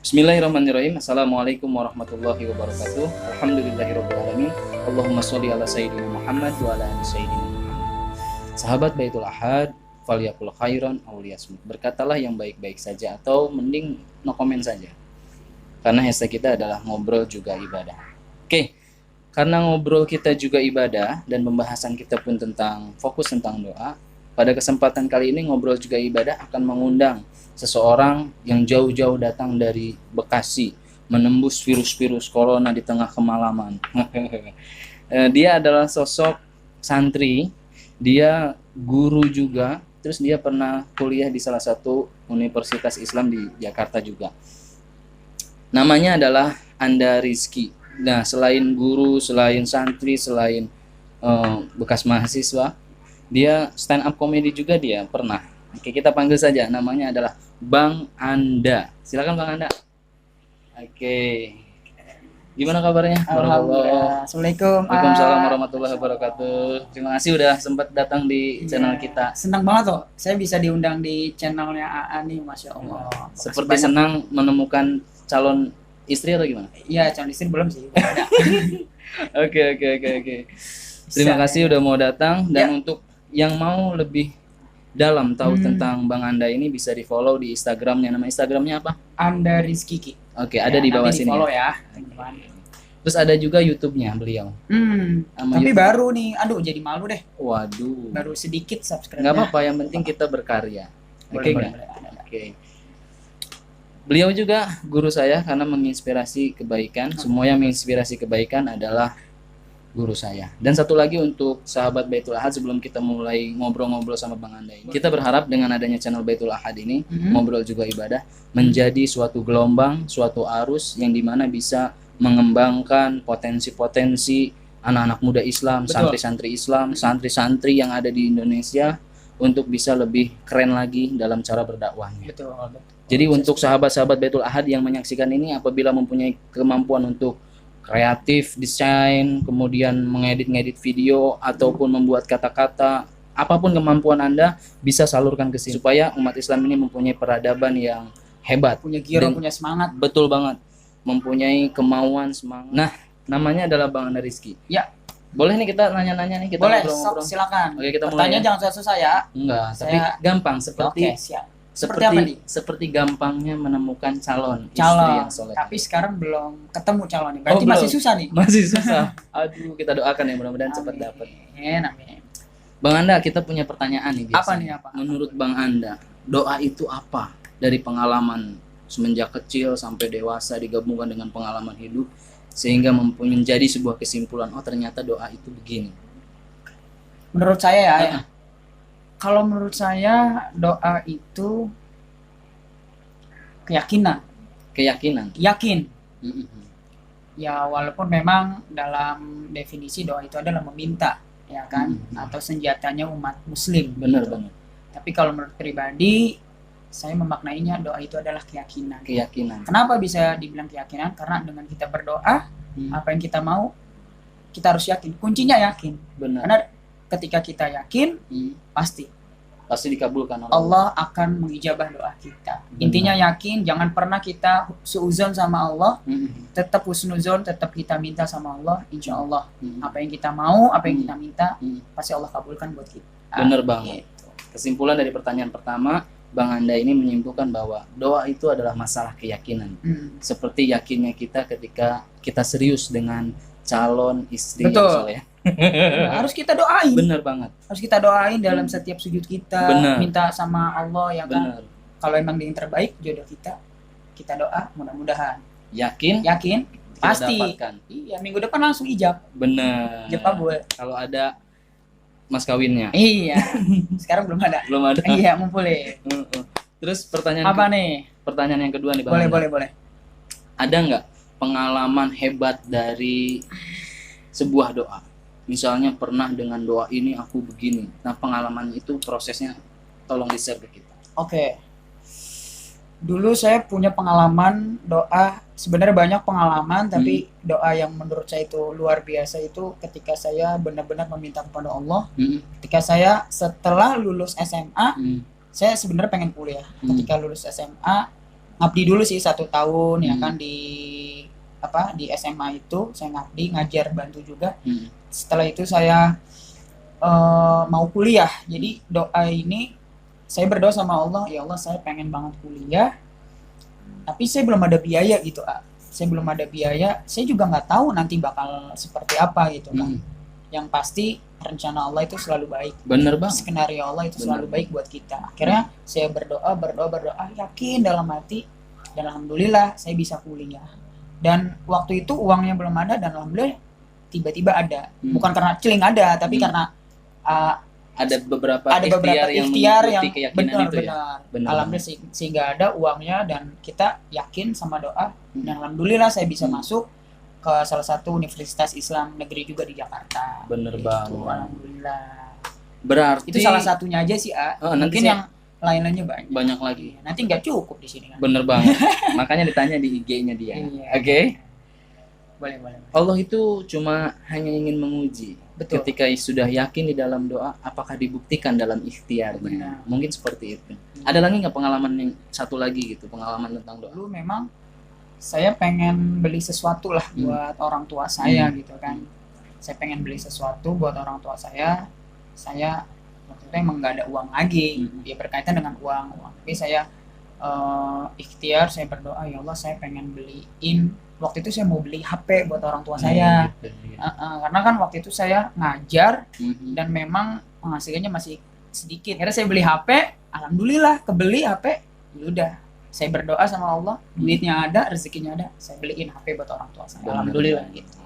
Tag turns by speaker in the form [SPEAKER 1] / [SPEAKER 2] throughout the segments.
[SPEAKER 1] Bismillahirrahmanirrahim. Assalamualaikum warahmatullahi wabarakatuh. Alhamdulillahirabbil alamin. Allahumma sholli ala sayyidina Muhammad wa ala ali sayyidina Muhammad. Sahabat Baitul Ahad, falyakul khairan aw liyasmut. Berkatalah yang baik-baik saja atau mending no comment saja. Karena hashtag kita adalah ngobrol juga ibadah. Oke. Karena ngobrol kita juga ibadah dan pembahasan kita pun tentang fokus tentang doa, pada kesempatan kali ini ngobrol juga ibadah akan mengundang seseorang yang jauh-jauh datang dari Bekasi, menembus virus-virus corona di tengah kemalaman. Dia adalah sosok santri, dia guru juga, terus dia pernah kuliah di salah satu universitas Islam di Jakarta juga. Namanya adalah Anda Rizky. Nah, selain guru, selain santri, selain bekas mahasiswa, dia stand up comedy juga dia pernah. Oke, kita panggil saja, namanya adalah Bang Anda. Silakan Bang Anda. Oke. Gimana kabarnya?
[SPEAKER 2] Alhamdulillah. Assalamualaikum.
[SPEAKER 1] Waalaikumsalam warahmatullahi wabarakatuh. Terima kasih udah sempat datang di channel kita.
[SPEAKER 2] Senang banget loh, saya bisa diundang di channelnya AA nih, Masya Allah.
[SPEAKER 1] Seperti senang menemukan calon istri atau gimana?
[SPEAKER 2] Iya, calon istri belum sih. Ada.
[SPEAKER 1] Oke. Terima kasih udah mau datang, dan
[SPEAKER 2] Ya.
[SPEAKER 1] untuk yang mau lebih dalam tahu tentang Bang Anda ini bisa di follow di Instagramnya. Nama Instagramnya apa?
[SPEAKER 2] Anda Rizky Ki.
[SPEAKER 1] Oke, ada di bawah
[SPEAKER 2] nanti
[SPEAKER 1] sini.
[SPEAKER 2] follow ya, teman-teman.
[SPEAKER 1] Terus ada juga YouTube-nya beliau. Sama
[SPEAKER 2] Tapi
[SPEAKER 1] YouTube.
[SPEAKER 2] baru nih, aduh jadi malu deh.
[SPEAKER 1] Waduh.
[SPEAKER 2] Baru sedikit subscribe.
[SPEAKER 1] Nggak apa-apa, yang penting kita berkarya. Oke nggak?
[SPEAKER 2] Boleh.
[SPEAKER 1] Oke. Beliau juga guru saya karena menginspirasi kebaikan. Semua yang menginspirasi kebaikan adalah guru saya. Dan satu lagi untuk sahabat Baitul Ahad, sebelum kita mulai ngobrol-ngobrol sama Bang Anda ini, kita berharap dengan adanya channel Baitul Ahad ini, ngobrol juga ibadah, menjadi suatu gelombang, suatu arus yang dimana bisa mengembangkan potensi-potensi anak-anak muda Islam,
[SPEAKER 2] Betul.
[SPEAKER 1] santri-santri Islam, santri-santri yang ada di Indonesia untuk bisa lebih keren lagi dalam cara berdakwahnya.
[SPEAKER 2] Betul.
[SPEAKER 1] Jadi untuk sahabat-sahabat Baitul Ahad yang menyaksikan ini, apabila mempunyai kemampuan untuk kreatif, desain, kemudian mengedit-ngedit video ataupun membuat kata-kata, apapun kemampuan Anda bisa salurkan ke sini supaya umat Islam ini mempunyai peradaban yang hebat.
[SPEAKER 2] Punya giro,
[SPEAKER 1] Dan-
[SPEAKER 2] punya semangat.
[SPEAKER 1] Betul banget. Mempunyai kemauan, semangat. Nah, namanya adalah Bang Anda Rizky.
[SPEAKER 2] Ya.
[SPEAKER 1] Boleh nih kita nanya-nanya nih, kita
[SPEAKER 2] Boleh, sok
[SPEAKER 1] ngobrol-ngobrol.
[SPEAKER 2] silakan.
[SPEAKER 1] Oke, kita mulai
[SPEAKER 2] Pertanyaan
[SPEAKER 1] ya.
[SPEAKER 2] jangan susah-susah ya.
[SPEAKER 1] Enggak, tapi
[SPEAKER 2] Saya-
[SPEAKER 1] gampang seperti
[SPEAKER 2] Oke, siap. Seperti apa nih?
[SPEAKER 1] seperti gampangnya menemukan calon istri
[SPEAKER 2] Calon,
[SPEAKER 1] yang soleh.
[SPEAKER 2] tapi sekarang belum ketemu calon nih. Berarti
[SPEAKER 1] Oh,
[SPEAKER 2] masih
[SPEAKER 1] belum.
[SPEAKER 2] susah nih.
[SPEAKER 1] Masih susah. Aduh, kita doakan ya mudah-mudahan cepat dapat.
[SPEAKER 2] Amin.
[SPEAKER 1] Bang Anda, kita punya pertanyaan nih biasa.
[SPEAKER 2] Apa nih, apa?
[SPEAKER 1] Menurut Bang Anda, doa itu apa? Dari pengalaman semenjak kecil sampai dewasa digabungkan dengan pengalaman hidup sehingga menjadi sebuah kesimpulan, oh ternyata doa itu begini.
[SPEAKER 2] Menurut saya ya. Kalau menurut saya doa itu keyakinan,
[SPEAKER 1] Keyakinan.
[SPEAKER 2] yakin.
[SPEAKER 1] Mm-mm.
[SPEAKER 2] Ya walaupun memang dalam definisi doa itu adalah meminta, ya kan, atau senjatanya umat muslim.
[SPEAKER 1] Benar.
[SPEAKER 2] Tapi kalau menurut pribadi, saya memaknainya doa itu adalah keyakinan.
[SPEAKER 1] Keyakinan.
[SPEAKER 2] Kenapa bisa dibilang keyakinan? Karena dengan kita berdoa, apa yang kita mau, kita harus yakin. Kuncinya yakin.
[SPEAKER 1] Benar.
[SPEAKER 2] Karena ketika kita yakin, pasti
[SPEAKER 1] Pasti dikabulkan oleh
[SPEAKER 2] Allah akan mengijabah doa kita. Intinya yakin, jangan pernah kita suuzon sama Allah,
[SPEAKER 1] Mm-mm.
[SPEAKER 2] tetap husnuzon, tetap kita minta sama Allah, insya Allah
[SPEAKER 1] Mm-mm.
[SPEAKER 2] apa yang kita mau, apa yang kita minta,
[SPEAKER 1] Mm.
[SPEAKER 2] pasti Allah kabulkan buat kita.
[SPEAKER 1] Bener banget.
[SPEAKER 2] Gitu.
[SPEAKER 1] Kesimpulan dari pertanyaan pertama, Bang Anda ini menyimpulkan bahwa doa itu adalah masalah keyakinan. Seperti yakinnya kita ketika kita serius dengan calon istri yang
[SPEAKER 2] Betul.
[SPEAKER 1] soleh.
[SPEAKER 2] Nah, harus kita doain,
[SPEAKER 1] Bener banget.
[SPEAKER 2] harus kita doain dalam setiap sujud kita,
[SPEAKER 1] Benar.
[SPEAKER 2] minta sama Allah ya kan.
[SPEAKER 1] Bener.
[SPEAKER 2] Kalau emang dia yang terbaik jodoh kita doa mudah-mudahan.
[SPEAKER 1] Yakin
[SPEAKER 2] Yakin,
[SPEAKER 1] kita
[SPEAKER 2] pasti.
[SPEAKER 1] dapatkan.
[SPEAKER 2] Iya, minggu depan langsung ijab.
[SPEAKER 1] Bener.
[SPEAKER 2] Ijab kabul.
[SPEAKER 1] Kalau ada mas kawinnya.
[SPEAKER 2] Iya. Sekarang belum ada.
[SPEAKER 1] Belum ada.
[SPEAKER 2] Iya, mumpulin.
[SPEAKER 1] Terus pertanyaan
[SPEAKER 2] Apa nih?
[SPEAKER 1] pertanyaan yang kedua nih Bang.
[SPEAKER 2] Boleh.
[SPEAKER 1] Ada nggak pengalaman hebat dari sebuah doa? Misalnya pernah dengan doa ini aku begini. Nah, pengalaman itu prosesnya tolong di-share ke kita.
[SPEAKER 2] Oke. Dulu saya punya pengalaman doa, sebenarnya banyak pengalaman, tapi doa yang menurut saya itu luar biasa itu ketika saya benar-benar meminta kepada Allah. Ketika saya setelah lulus SMA, saya sebenarnya pengen kuliah. Ketika lulus SMA, ngabdi dulu sih 1 tahun ya
[SPEAKER 1] Hmm.
[SPEAKER 2] kan di SMA itu saya ngabdi ngajar bantu juga.
[SPEAKER 1] Hmm.
[SPEAKER 2] Setelah itu saya mau kuliah. Jadi doa ini saya berdoa sama Allah, ya Allah saya pengen banget kuliah, tapi saya belum ada biaya gitu. Saya belum ada biaya, saya juga nggak tahu nanti bakal seperti apa gitu kan.
[SPEAKER 1] Hmm.
[SPEAKER 2] Yang pasti rencana Allah itu selalu baik.
[SPEAKER 1] Bener banget.
[SPEAKER 2] Skenario Allah itu selalu
[SPEAKER 1] Benar.
[SPEAKER 2] baik buat kita. Akhirnya saya berdoa, yakin dalam hati, dan alhamdulillah saya bisa kuliah. Dan waktu itu uangnya belum ada, dan alhamdulillah tiba-tiba ada. Bukan karena celing ada, tapi karena
[SPEAKER 1] Ada beberapa
[SPEAKER 2] ada beberapa
[SPEAKER 1] ikhtiar yang
[SPEAKER 2] yang
[SPEAKER 1] mengikuti keyakinan
[SPEAKER 2] benar
[SPEAKER 1] itu ya. Benar.
[SPEAKER 2] alhamdulillah sehingga ada uangnya, dan kita yakin sama doa, dan alhamdulillah saya bisa masuk ke salah satu universitas Islam negeri juga di Jakarta.
[SPEAKER 1] Bener
[SPEAKER 2] Gitu,
[SPEAKER 1] banget.
[SPEAKER 2] alhamdulillah.
[SPEAKER 1] Berarti
[SPEAKER 2] Itu salah satunya aja sih,
[SPEAKER 1] nanti
[SPEAKER 2] mungkin
[SPEAKER 1] saya-
[SPEAKER 2] yang lain-lainnya banyak.
[SPEAKER 1] banyak lagi.
[SPEAKER 2] Nanti nggak cukup di sini kan.
[SPEAKER 1] Bener banget. Makanya ditanya di IG-nya dia.
[SPEAKER 2] Iya.
[SPEAKER 1] Oke.
[SPEAKER 2] Boleh.
[SPEAKER 1] Allah itu cuma hanya ingin menguji.
[SPEAKER 2] Betul.
[SPEAKER 1] Ketika sudah yakin di dalam doa, apakah dibuktikan dalam ikhtiarnya?
[SPEAKER 2] Benar.
[SPEAKER 1] Mungkin seperti itu. Ada lagi nggak pengalaman yang satu lagi gitu, pengalaman tentang doa?
[SPEAKER 2] Dulu memang saya pengen beli sesuatu lah buat orang tua saya gitu kan. Saya pengen beli sesuatu buat orang tua saya. Saya waktu itu emang nggak ada uang lagi. Ya berkaitan dengan uang. Tapi saya ikhtiar, saya berdoa, ya Allah saya pengen beliin. Waktu itu saya mau beli HP buat orang tua saya.
[SPEAKER 1] Gitu, ya.
[SPEAKER 2] Karena kan waktu itu saya ngajar
[SPEAKER 1] Mhm.
[SPEAKER 2] dan memang penghasilannya masih sedikit. Akhirnya saya beli HP, alhamdulillah kebeli HP. Ya udah, saya berdoa sama Allah, duitnya ada, rezekinya ada, saya beliin HP buat orang tua saya.
[SPEAKER 1] Benar.
[SPEAKER 2] Alhamdulillah gitu.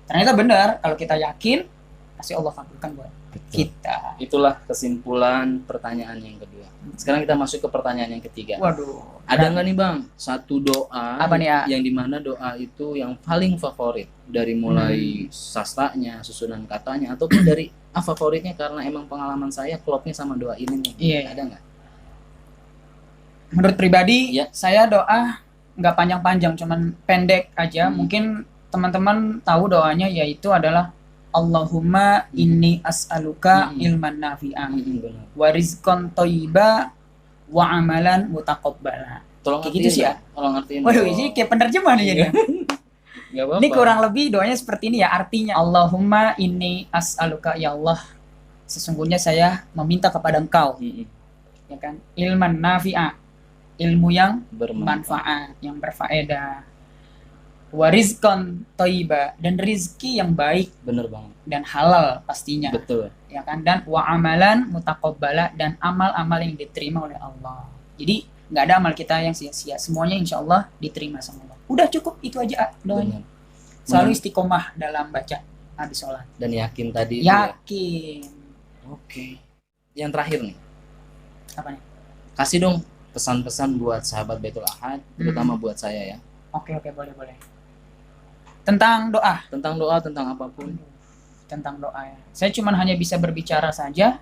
[SPEAKER 2] Ternyata benar, kalau kita yakin pasti Allah kabulkan buat
[SPEAKER 1] Betul.
[SPEAKER 2] kita.
[SPEAKER 1] Itulah kesimpulan pertanyaan yang kedua. Sekarang kita masuk ke pertanyaan yang ketiga.
[SPEAKER 2] Waduh.
[SPEAKER 1] Ada nggak nih Bang satu doa
[SPEAKER 2] Apa nih, A?
[SPEAKER 1] yang dimana doa itu yang paling favorit dari mulai sastranya, susunan katanya, ataupun dari favoritnya karena emang pengalaman saya klopnya sama doa ini nih.
[SPEAKER 2] Iya.
[SPEAKER 1] Ada nggak?
[SPEAKER 2] Menurut pribadi,
[SPEAKER 1] Ya.
[SPEAKER 2] saya doa nggak panjang-panjang, cuman pendek aja. Mungkin teman-teman tahu doanya, yaitu adalah Allahumma inni as'aluka ilman nafi'an
[SPEAKER 1] Benar.
[SPEAKER 2] wa rizqan thayyiba wa amalan mutaqabbala.
[SPEAKER 1] Tolong
[SPEAKER 2] Kayak
[SPEAKER 1] artiin,
[SPEAKER 2] gitu sih, ya?
[SPEAKER 1] Bang. Tolong artiin.
[SPEAKER 2] Waduh,
[SPEAKER 1] dong.
[SPEAKER 2] ini kayak penerjemah nih jadinya.
[SPEAKER 1] Nggak apa-apa.
[SPEAKER 2] Ini kurang lebih doanya seperti ini ya, artinya Allahumma inni as'aluka, ya Allah sesungguhnya saya meminta kepada Engkau, ya kan, ilman nafi'a, ilmu yang bermanfaat, yang berfaedah, wa rizqan thayyiba, dan rizki yang baik
[SPEAKER 1] Bener banget.
[SPEAKER 2] dan halal pastinya,
[SPEAKER 1] Betul.
[SPEAKER 2] ya kan, dan wa amalan mutaqabbala, dan amal-amal yang diterima oleh Allah. Jadi nggak ada amal kita yang sia-sia, semuanya insya Allah diterima sama Allah. Udah cukup itu aja doanya.
[SPEAKER 1] Bener.
[SPEAKER 2] Selalu istiqomah dalam baca habis sholat.
[SPEAKER 1] Dan yakin tadi itu ya.
[SPEAKER 2] Yakin.
[SPEAKER 1] Oke. Yang terakhir nih,
[SPEAKER 2] Apa nih?
[SPEAKER 1] kasih dong pesan-pesan buat sahabat Baitul Ahad, terutama buat saya ya.
[SPEAKER 2] Oke, boleh. Tentang doa.
[SPEAKER 1] Tentang doa, tentang apapun.
[SPEAKER 2] Tentang doa ya. Saya cuman hanya bisa berbicara saja,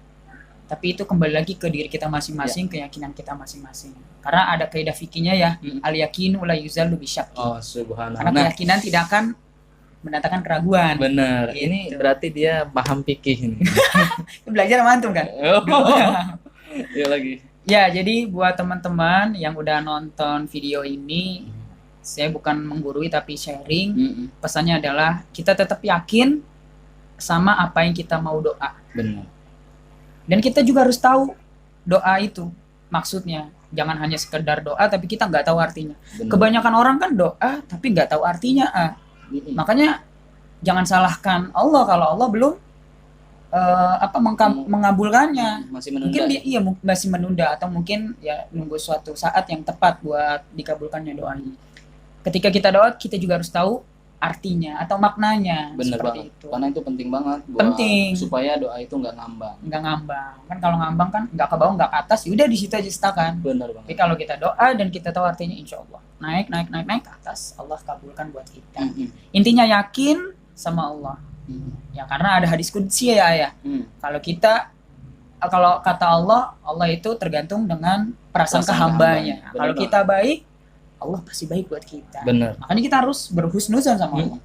[SPEAKER 2] tapi itu kembali lagi ke diri kita masing-masing, keyakinan kita masing-masing. Karena ada kaidah fikihnya ya, al-yakinu la yuzalu bisyakki.
[SPEAKER 1] Oh, subhanallah.
[SPEAKER 2] Karena keyakinan tidak akan mendatangkan keraguan.
[SPEAKER 1] Bener.
[SPEAKER 2] Gitu.
[SPEAKER 1] Ini berarti dia paham fikih ini.
[SPEAKER 2] Belajar sama antum kan?
[SPEAKER 1] Iya lagi.
[SPEAKER 2] Ya, jadi buat teman-teman yang udah nonton video ini, saya bukan menggurui tapi sharing. Pesannya adalah kita tetap yakin sama apa yang kita mau doa.
[SPEAKER 1] Benar.
[SPEAKER 2] Dan kita juga harus tahu doa itu maksudnya. Jangan hanya sekedar doa tapi kita nggak tahu artinya.
[SPEAKER 1] Benar.
[SPEAKER 2] Kebanyakan orang kan doa tapi nggak tahu artinya. Makanya jangan salahkan Allah kalau Allah belum mengabulkannya.
[SPEAKER 1] Masih menunda.
[SPEAKER 2] Mungkin dia masih menunda, atau mungkin ya nunggu suatu saat yang tepat buat dikabulkannya doanya. Ketika kita doa, kita juga harus tahu artinya atau maknanya.
[SPEAKER 1] Bener
[SPEAKER 2] seperti
[SPEAKER 1] banget.
[SPEAKER 2] itu.
[SPEAKER 1] Karena itu penting banget buat
[SPEAKER 2] Penting.
[SPEAKER 1] supaya doa itu nggak ngambang.
[SPEAKER 2] Nggak ngambang. Kan kalau ngambang kan nggak ke bawah, nggak ke atas, ya udah di situ aja setakan.
[SPEAKER 1] Bener
[SPEAKER 2] Tapi
[SPEAKER 1] banget.
[SPEAKER 2] kalau kita doa dan kita tahu artinya, insya Allah naik ke atas, Allah kabulkan buat kita. Intinya yakin sama Allah. Ya karena ada hadis qudsi ya. Kalau kata Allah itu tergantung dengan prasangka hambanya. Kalau
[SPEAKER 1] Bener
[SPEAKER 2] kita baik, Allah pasti baik buat kita.
[SPEAKER 1] Bener.
[SPEAKER 2] Makanya kita harus berhusnuzon sama Allah.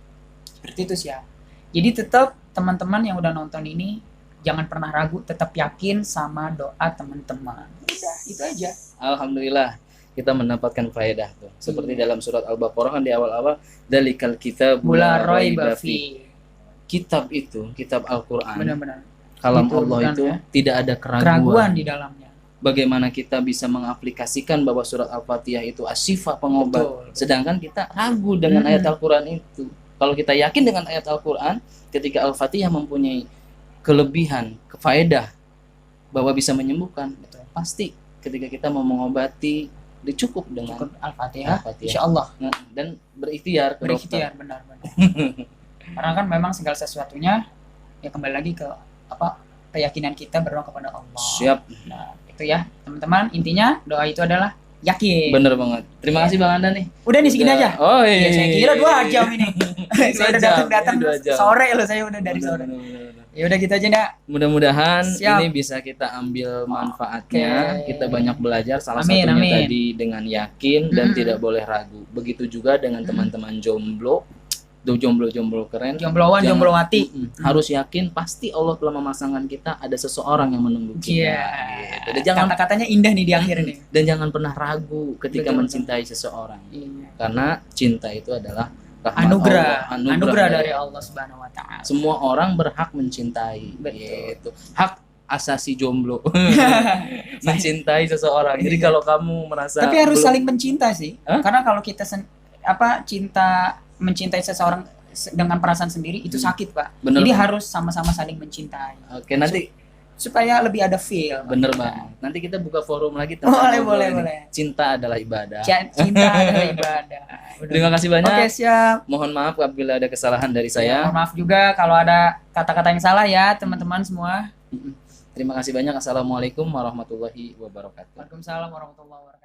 [SPEAKER 2] Seperti itu sih ya. Jadi tetap teman-teman yang udah nonton ini jangan pernah ragu, tetap yakin sama doa teman-teman. Udah, itu aja.
[SPEAKER 1] Alhamdulillah. kita mendapatkan faedah tuh. Seperti
[SPEAKER 2] Iya.
[SPEAKER 1] dalam surat Al-Baqarah kan di awal-awal dalikal kitab
[SPEAKER 2] Bula raiba fi.
[SPEAKER 1] Kitab itu, kitab Al-Qur'an.
[SPEAKER 2] Benar-benar.
[SPEAKER 1] Kalam
[SPEAKER 2] Itu
[SPEAKER 1] Allah
[SPEAKER 2] bukan
[SPEAKER 1] itu
[SPEAKER 2] ya.
[SPEAKER 1] tidak ada
[SPEAKER 2] Keraguan
[SPEAKER 1] keraguan.
[SPEAKER 2] di dalamnya.
[SPEAKER 1] Bagaimana kita bisa mengaplikasikan bahwa surat Al-Fatihah itu asyifa pengobat,
[SPEAKER 2] Betul.
[SPEAKER 1] sedangkan kita ragu dengan
[SPEAKER 2] Mm-mm.
[SPEAKER 1] ayat Al-Qur'an itu. Kalau kita yakin dengan ayat Al-Qur'an, ketika Al-Fatihah mempunyai kelebihan, kefaedah bahwa bisa menyembuhkan,
[SPEAKER 2] Betul.
[SPEAKER 1] pasti ketika kita mau mengobati dicukup dengan
[SPEAKER 2] Cukup Al-Fatihah,
[SPEAKER 1] Al-Fatihah.
[SPEAKER 2] insya Allah.
[SPEAKER 1] Nah, dan berikhtiar ke dokter.
[SPEAKER 2] Berikhtiar, benar-benar. Karena kan memang segala sesuatunya ya kembali lagi ke apa keyakinan kita berdoa kepada Allah.
[SPEAKER 1] Siap,
[SPEAKER 2] Nah, itu ya teman-teman, intinya doa itu adalah yakin.
[SPEAKER 1] bener banget. Terima kasih Bang Anda nih.
[SPEAKER 2] Udah nih segini
[SPEAKER 1] Udah.
[SPEAKER 2] aja.
[SPEAKER 1] Oh iya.
[SPEAKER 2] Ya, saya kira 2 jam ini. Saya udah
[SPEAKER 1] 2 jam,
[SPEAKER 2] datang-datang
[SPEAKER 1] ini 2 jam.
[SPEAKER 2] sore loh, saya udah dari
[SPEAKER 1] Bener,
[SPEAKER 2] sore.
[SPEAKER 1] bener, bener, bener.
[SPEAKER 2] Ya udah gitu aja, Nak.
[SPEAKER 1] Mudah-mudahan
[SPEAKER 2] Siap.
[SPEAKER 1] ini bisa kita ambil manfaatnya.
[SPEAKER 2] Oke.
[SPEAKER 1] Kita banyak belajar, salah
[SPEAKER 2] Amin,
[SPEAKER 1] satunya
[SPEAKER 2] amin.
[SPEAKER 1] tadi dengan yakin dan
[SPEAKER 2] Mm-mm.
[SPEAKER 1] tidak boleh ragu. Begitu juga dengan teman-teman jomblo, jomblo keren.
[SPEAKER 2] Jombloan,
[SPEAKER 1] Jangan-
[SPEAKER 2] jomblo mati.
[SPEAKER 1] Harus yakin pasti Allah telah memasangkan kita, ada seseorang yang menunggu kita.
[SPEAKER 2] Iya.
[SPEAKER 1] Gitu. Dan jangan
[SPEAKER 2] Kata-katanya indah nih di akhir nih.
[SPEAKER 1] dan jangan pernah ragu ketika
[SPEAKER 2] Betul,
[SPEAKER 1] mencintai seseorang.
[SPEAKER 2] Iya.
[SPEAKER 1] Karena cinta itu adalah rahmat
[SPEAKER 2] Anugerah,
[SPEAKER 1] Allah.
[SPEAKER 2] anugerah dari Allah Subhanahu wa taala.
[SPEAKER 1] Semua orang berhak mencintai.
[SPEAKER 2] Betul.
[SPEAKER 1] Gitu. Hak asasi jomblo mencintai seseorang. Jadi
[SPEAKER 2] Iya.
[SPEAKER 1] kalau kamu merasa
[SPEAKER 2] Tapi harus
[SPEAKER 1] belum-
[SPEAKER 2] saling mencinta sih.
[SPEAKER 1] Hah?
[SPEAKER 2] Karena kalau kita mencintai seseorang dengan perasaan sendiri itu sakit, Pak.
[SPEAKER 1] Bener
[SPEAKER 2] Jadi
[SPEAKER 1] banget.
[SPEAKER 2] harus sama-sama saling mencintai
[SPEAKER 1] Oke, nanti
[SPEAKER 2] supaya lebih ada feel. Pak.
[SPEAKER 1] bener banget. Nanti kita buka forum lagi
[SPEAKER 2] Boleh,
[SPEAKER 1] ngobrol
[SPEAKER 2] boleh,
[SPEAKER 1] ini.
[SPEAKER 2] boleh.
[SPEAKER 1] Cinta adalah ibadah.
[SPEAKER 2] Cinta adalah ibadah. Bener.
[SPEAKER 1] Terima kasih banyak.
[SPEAKER 2] Oke, siap.
[SPEAKER 1] Mohon maaf apabila ada kesalahan dari
[SPEAKER 2] Ya,
[SPEAKER 1] saya.
[SPEAKER 2] mohon maaf juga kalau ada kata-kata yang salah ya, teman-teman semua.
[SPEAKER 1] Terima kasih banyak. Assalamualaikum warahmatullahi wabarakatuh.
[SPEAKER 2] Waalaikumsalam warahmatullahi wabarakatuh.